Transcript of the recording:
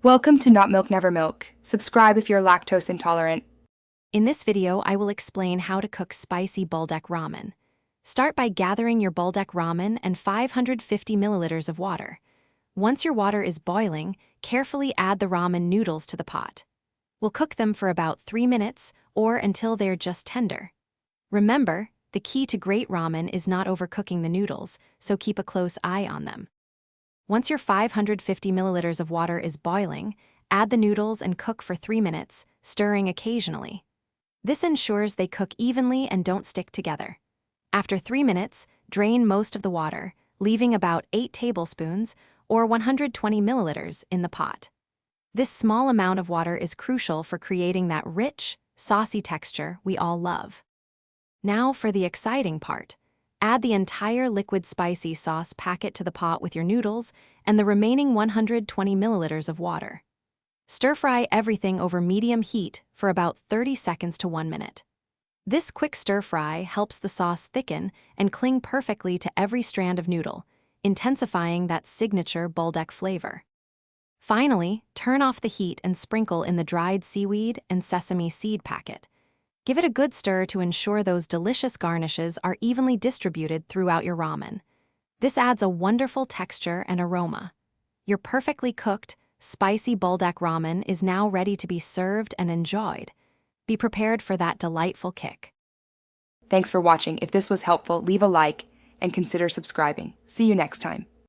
Welcome to Not Milk Never Milk. Subscribe if you're lactose intolerant. In this video, I will explain how to cook spicy Buldak Ramen. Start by gathering your Buldak Ramen and 550 milliliters of water. Once your water is boiling, carefully add the ramen noodles to the pot. We'll cook them for about 3 minutes or until they're just tender. Remember, the key to great ramen is not overcooking the noodles, so keep a close eye on them. Once your 550 milliliters of water is boiling, add the noodles and cook for 3 minutes, stirring occasionally. This ensures they cook evenly and don't stick together. After 3 minutes, drain most of the water, leaving about 8 tablespoons or 120 milliliters in the pot. This small amount of water is crucial for creating that rich, saucy texture we all love. Now for the exciting part. Add the entire liquid spicy sauce packet to the pot with your noodles and the remaining 120 milliliters of water. Stir-fry everything over medium heat for about 30 seconds to 1 minute. This quick stir-fry helps the sauce thicken and cling perfectly to every strand of noodle, intensifying that signature Buldak flavor. Finally, turn off the heat and sprinkle in the dried seaweed and sesame seed packet. Give it a good stir to ensure those delicious garnishes are evenly distributed throughout your ramen. This adds a wonderful texture and aroma. Your perfectly cooked, spicy Buldak Ramen is now ready to be served and enjoyed. Be prepared for that delightful kick. Thanks for watching. If this was helpful, leave a like and consider subscribing. See you next time.